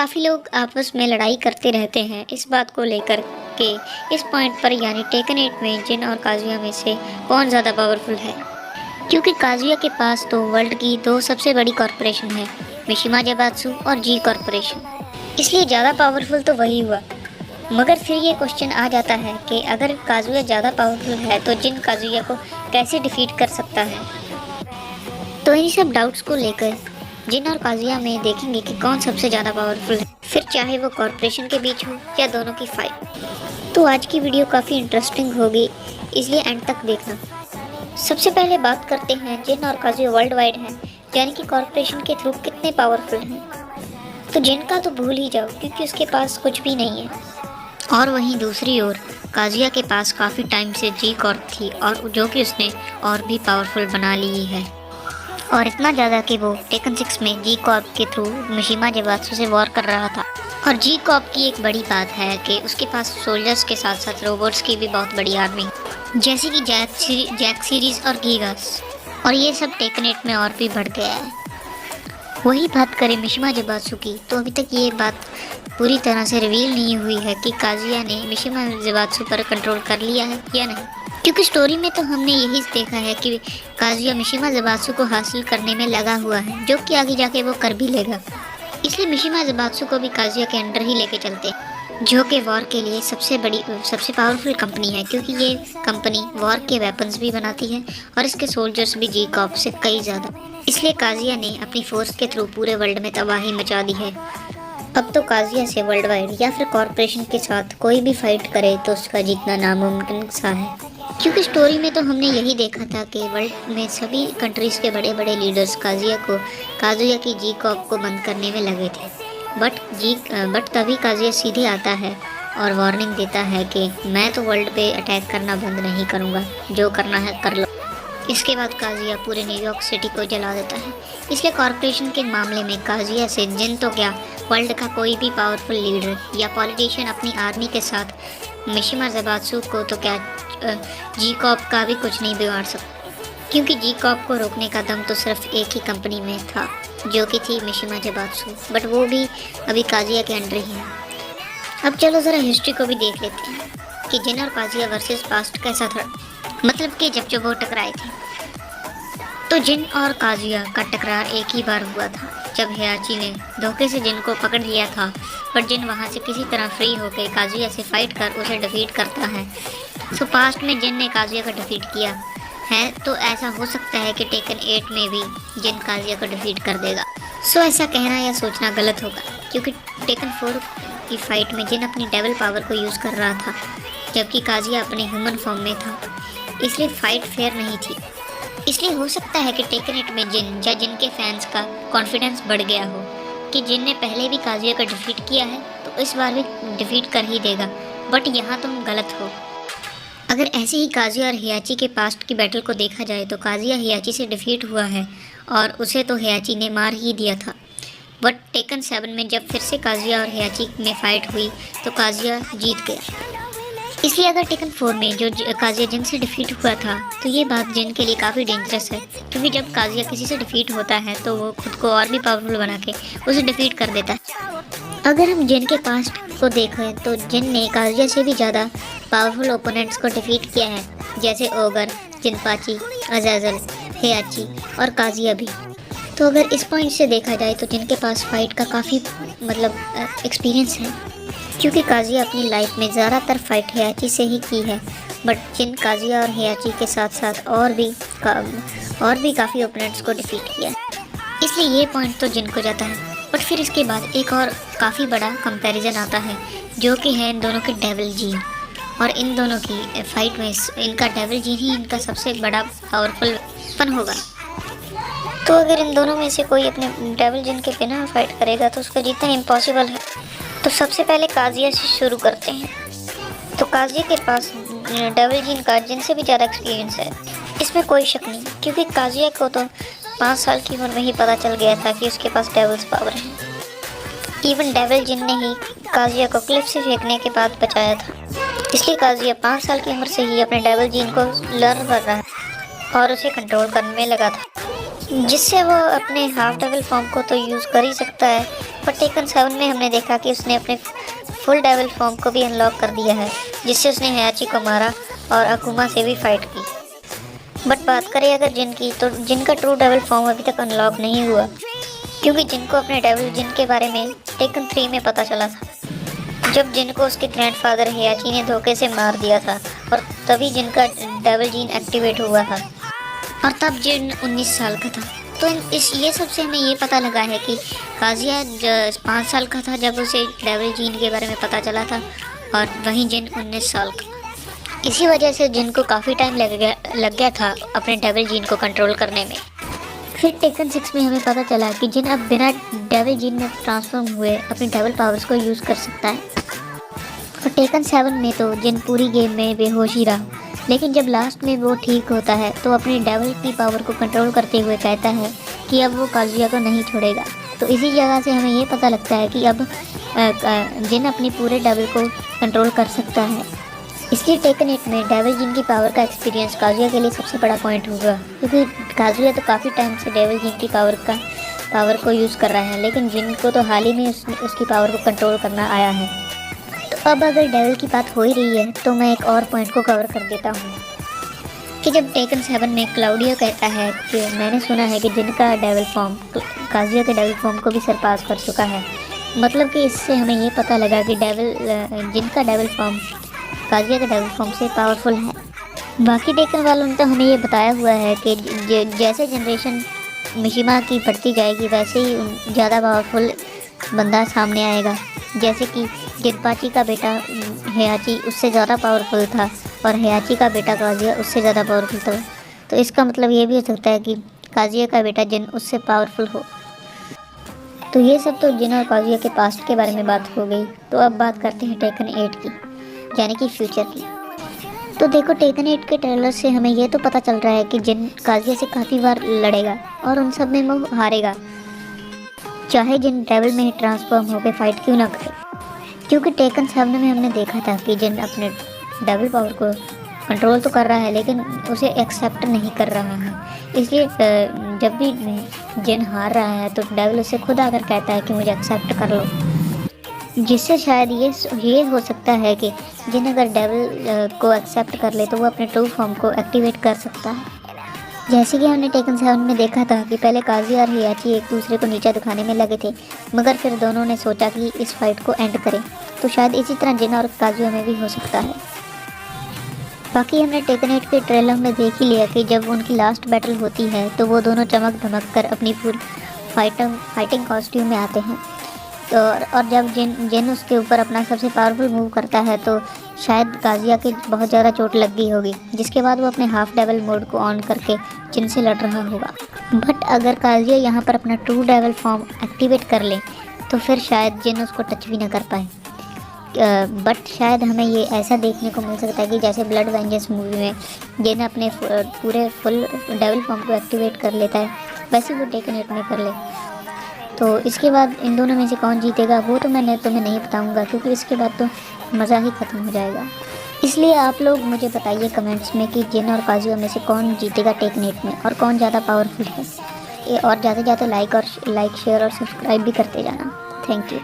काफ़ी लोग आपस में लड़ाई करते रहते हैं इस बात को लेकर के इस पॉइंट पर, यानी टेकन 8 में जिन और काजुया में से कौन ज़्यादा पावरफुल है। क्योंकि काजुया के पास तो वर्ल्ड की दो सबसे बड़ी कॉरपोरेशन है, मिशिमा ज़ेबात्सु और जी कॉरपोरेशन, इसलिए ज़्यादा पावरफुल तो वही हुआ। मगर फिर ये क्वेश्चन आ जाता है कि अगर काजुया ज़्यादा पावरफुल है तो जिन काजुया को कैसे डिफीट कर सकता है। तो इन सब डाउट्स को लेकर जिन और काजुया में देखेंगे कि कौन सबसे ज़्यादा पावरफुल है, फिर चाहे वो कॉरपोरेशन के बीच हो या दोनों की फाइट। तो आज की वीडियो काफ़ी इंटरेस्टिंग होगी, इसलिए एंड तक देखना। सबसे पहले बात करते हैं जिन और काजुया वर्ल्ड वाइड हैं, यानी कि कॉरपोरेशन के थ्रू कितने पावरफुल हैं। तो जिन का तो भूल ही जाओ, क्योंकि उसके पास कुछ भी नहीं है। और वहीं दूसरी ओर काजुया के पास काफ़ी टाइम से जी कॉर्प थी, और जो कि उसने और भी पावरफुल बना ली है, और इतना ज़्यादा कि वो टेकन 6 में जी कॉर्प के थ्रू मिशिमा ज़ेबात्सु से वॉर कर रहा था। और जी कॉर्प की एक बड़ी बात है कि उसके पास सोल्जर्स के साथ साथ रोबोट्स की भी बहुत बड़ी आर्मी, जैसे कि जैक सीरीज और गीगास, और ये सब टेकन 8 में और भी बढ़ गया है। वही बात करें मिशिमा ज़ेबात्सु की, तो अभी तक ये बात पूरी तरह से रिवील नहीं हुई है कि काजुया ने मिशिमा ज़ेबात्सु पर कंट्रोल कर लिया है या नहीं, क्योंकि स्टोरी में तो हमने यही देखा है कि काजुया मिशिमा ज़ेबात्सु को हासिल करने में लगा हुआ है, जो कि आगे जाके वो कर भी लेगा। इसलिए मिशिमा ज़ेबात्सु को भी काजुया के अंडर ही लेके चलते हैं, जो कि वॉर के लिए सबसे पावरफुल कंपनी है, क्योंकि ये कंपनी वॉर के वेपन्स भी बनाती है और इसके सोल्जर्स भी जी कॉर्प से कई ज़्यादा। इसलिए काजुया ने अपनी फोर्स के थ्रू पूरे वर्ल्ड में तबाही मचा दी है। अब तो काजुया से वर्ल्ड वाइड या फिर कॉरपोरेशन के साथ कोई भी फाइट करे तो उसका जीतना नामुमकिन सा है, क्योंकि स्टोरी में तो हमने यही देखा था कि वर्ल्ड में सभी कंट्रीज़ के बड़े बड़े लीडर्स काजुया की जी कॉर्प को बंद करने में लगे थे। बट तभी काजुया सीधे आता है और वार्निंग देता है कि मैं तो वर्ल्ड पे अटैक करना बंद नहीं करूँगा, जो करना है कर लो। इसके बाद काजुया पूरे न्यूयॉर्क सिटी को जला देता है। इसलिए कॉरपोरेशन के मामले में काजुया से जिन तो क्या, वर्ल्ड का कोई भी पावरफुल लीडर या पॉलिटिशियन अपनी आर्मी के साथ मिशिमा ज़ेबात्सु को तो क्या, जी कॉर्प का भी कुछ नहीं बिगाड़ सकता, क्योंकि जी कॉर्प को रोकने का दम तो सिर्फ एक ही कंपनी में था, जो कि थी मिशिमा ज़ेबात्सु, बट वो भी अभी काजुया के अंडर ही है। अब चलो ज़रा हिस्ट्री को भी देख लेते हैं कि जिन और काजुया वर्सेस पास्ट कैसा था, मतलब कि जब वो टकराए थे। तो जिन और काजुया का टकरार एक ही बार हुआ था, जब हियाची ने धोखे से जिन को पकड़ लिया था, पर जिन वहाँ से किसी तरह फ्री होकर काजुया से फाइट कर उसे डिफीट करता है। सो पास्ट में जिन ने काजुया को डिफीट किया है, तो ऐसा हो सकता है कि टेकन 8 में भी जिन काजुया को डिफीट कर देगा। सो ऐसा कहना या सोचना गलत होगा, क्योंकि टेकन 4 की फाइट में जिन अपनी डेविल पावर को यूज़ कर रहा था, जबकि काजुया अपने ह्यूमन फॉर्म में था, इसलिए फाइट फेयर नहीं थी। इसलिए हो सकता है कि टेकन 8 में जिन या जिन के फैंस का कॉन्फिडेंस बढ़ गया हो कि जिन ने पहले भी काजुया को डिफीट किया है तो इस बार भी डिफीट कर ही देगा, बट यहाँ तुम गलत हो। अगर ऐसे ही काजुया और हियाची के पास्ट की बैटल को देखा जाए तो काजुया हियाची से डिफीट हुआ है और उसे तो हियाची ने मार ही दिया था। बट टेकन 7 में जब फिर से काजुया और हियाची में फाइट हुई तो काजुया जीत गया। इसलिए अगर टेकन 4 में जो काजुया जिन से डिफीट हुआ था, तो ये बात जिन के लिए काफ़ी डेंजरस है, क्योंकि जब काजुया किसी से डिफीट होता है तो वो खुद को और भी पावरफुल बना के उसे डिफीट कर देता है। अगर हम जिन के पास्ट को देखें तो जिन ने काजुया से भी ज़्यादा पावरफुल ओपोनेंट्स को डिफीट किया है, जैसे ओगर, जिनपाची, अज़ाज़ल, हियाची और काजुया भी। तो अगर इस पॉइंट से देखा जाए तो जिनके पास फाइट का काफ़ी एक्सपीरियंस है, क्योंकि काजुया अपनी लाइफ में ज़्यादातर फाइट हियाची से ही की है, बट जिन काजुया और हियाची के साथ साथ और भी काफ़ी ओपोनेंट्स को डिफीट किया है। इसलिए ये पॉइंट तो जिन को जाता है। बट फिर इसके बाद एक और काफ़ी बड़ा कंपैरिजन आता है, जो कि है इन दोनों के डेविल जीन, और इन दोनों की फाइट में इनका डेविल जीन ही इनका सबसे बड़ा पावरफुल फन होगा। तो अगर इन दोनों में से कोई अपने डेविल जीन के बिना फाइट करेगा तो उसका जीतना इम्पॉसिबल है। तो सबसे पहले काजुया से शुरू करते हैं। तो काजुया के पास डेविल जीन का जिनसे भी ज़्यादा एक्सपीरियंस है, इसमें कोई शक नहीं, क्योंकि काजुया को तो 5 साल की उम्र में ही पता चल गया था कि उसके पास डेविल्स पावर है। इवन डेविल जिन ने ही काजुया को क्लिफ से फेंकने के बाद बचाया था। इसलिए काजुया 5 साल की उम्र से ही अपने डेविल जीन को लर्न कर रहा है और उसे कंट्रोल करने में लगा था, जिससे वो अपने हाफ डेविल फॉर्म को तो यूज़ कर ही सकता है, पर टेकन 7 में हमने देखा कि उसने अपने फुल डेविल फॉर्म को भी अनलॉक कर दिया है, जिससे उसने हयाची को मारा और अकुमा से भी फाइट की। बट बात करें अगर जिन की, तो जिन का ट्रू डेविल फॉर्म अभी तक अनलॉक नहीं हुआ, क्योंकि जिन को अपने डेविल जिन के बारे में टेकन 3 में पता चला था, जब जिन को उसके ग्रैंडफादर हयाची ने धोखे से मार दिया था, और तभी जिन का डेविल जीन एक्टिवेट हुआ था, और तब जिन 19 साल का था। तो ये सब से हमें ये पता लगा है कि काजिया 5 साल का था जब उसे डेविल जीन के बारे में पता चला था, और वहीं जिन 19 साल का। इसी वजह से जिन को काफ़ी टाइम लग गया था अपने डेविल जीन को कंट्रोल करने में। फिर टेकन 6 में हमें पता चला कि जिन अब बिना डेविल जीन में ट्रांसफॉर्म हुए अपनी डेविल पावर्स को यूज़ कर सकता है। और टेकन 7 में तो जिन पूरी गेम में बेहोश ही रहा, लेकिन जब लास्ट में वो ठीक होता है तो अपनी डेविल की पावर को कंट्रोल करते हुए कहता है कि अब वो काजुया को नहीं छोड़ेगा। तो इसी जगह से हमें ये पता लगता है कि अब जिन अपनी पूरे डेविल को कंट्रोल कर सकता है। इसलिए टेकन 8 में डेविल जिन की पावर का एक्सपीरियंस काजुया के लिए सबसे बड़ा पॉइंट होगा, क्योंकि काजुया तो काफ़ी टाइम से डेविल जिन की पावर को यूज़ कर रहा है, लेकिन जिन को तो हाल ही में उसकी पावर को कंट्रोल करना आया है। तो अब अगर डेविल की बात हो ही रही है तो मैं एक और पॉइंट को कवर कर देता हूँ कि जब टेकन 7 में क्लाउडियो कहता है कि मैंने सुना है कि जिन का डेविल फॉर्म काजुया के डेविल फॉर्म को भी सरपास कर चुका है, मतलब कि इससे हमें ये पता लगा कि जिन का डेविल फॉर्म काजुया के डेविल फॉर्म से पावरफुल है। बाकी टेकन वालों ने तो हमें ये बताया हुआ है कि जैसे जनरेशन मिशिमा की बढ़ती जाएगी वैसे ही ज़्यादा पावरफुल बंदा सामने आएगा। जैसे कि जिनपाची का बेटा हयाची उससे ज़्यादा पावरफुल था और हयाची का बेटा काजुया उससे ज़्यादा पावरफुल था। तो इसका मतलब ये भी हो सकता है कि काजुया का बेटा जिन उससे पावरफुल हो। तो ये सब तो जिन और काजुया के पास्ट के बारे में बात हो गई। तो अब बात करते हैं टेकन 8 की, यानी कि फ्यूचर की। तो देखो टेकन 8 के ट्रेलर से हमें ये तो पता चल रहा है कि जिन काजुया से काफ़ी बार लड़ेगा और उन सब में वो हारेगा, चाहे जिन डेविल में ट्रांसफॉर्म होकर फाइट क्यों ना करे। क्योंकि टेकन 7 में हमने देखा था कि जिन अपने डेविल पावर को कंट्रोल तो कर रहा है लेकिन उसे एक्सेप्ट नहीं कर रहा है। इसलिए जब भी जिन हार रहा है तो डेविल उसे खुद आकर कहता है कि मुझे एक्सेप्ट कर लो, जिससे शायद ये हो सकता है कि जिन अगर डेविल को एक्सेप्ट कर ले तो वो अपने ट्रू फॉर्म को एक्टिवेट कर सकता है। जैसे कि हमने टेकन 7 में देखा था कि पहले काजुया और हयाची एक दूसरे को नीचा दिखाने में लगे थे, मगर फिर दोनों ने सोचा कि इस फाइट को एंड करें। तो शायद इसी तरह जिन और काजुया में भी हो सकता है। बाकी हमने टेकन 8 के ट्रेलर में देख ही लिया कि जब उनकी लास्ट बैटल होती है तो वो दोनों चमक धमक कर अपनी पूरी फाइटिंग कॉस्ट्यूम में आते हैं। तो और जब जिन उसके ऊपर अपना सबसे पावरफुल मूव करता है तो शायद काजुया की बहुत ज़्यादा चोट लग गई होगी, जिसके बाद वो अपने हाफ डेविल मोड को ऑन करके जिन से लड़ रहा होगा। बट अगर काजुया यहाँ पर अपना ट्रू डेविल फॉर्म एक्टिवेट कर ले तो फिर शायद जिन उसको टच भी ना कर पाए। बट शायद हमें ये ऐसा देखने को मिल सकता है कि जैसे ब्लड वेंजेंस मूवी में जिन अपने पूरे फुल डेविल फॉर्म को एक्टिवेट कर लेता है, वैसे वो टेकन 8 में कर ले। तो इसके बाद इन दोनों में से कौन जीतेगा वो तो मैं तुम्हें नहीं बताऊंगा, क्योंकि इसके बाद तो मज़ा ही ख़त्म हो जाएगा। इसलिए आप लोग मुझे बताइए कमेंट्स में कि जिन और काजुया में से कौन जीतेगा टेकन 8 में और कौन ज़्यादा पावरफुल है। और ज़्यादा लाइक शेयर और सब्सक्राइब भी करते जाना। Thank you.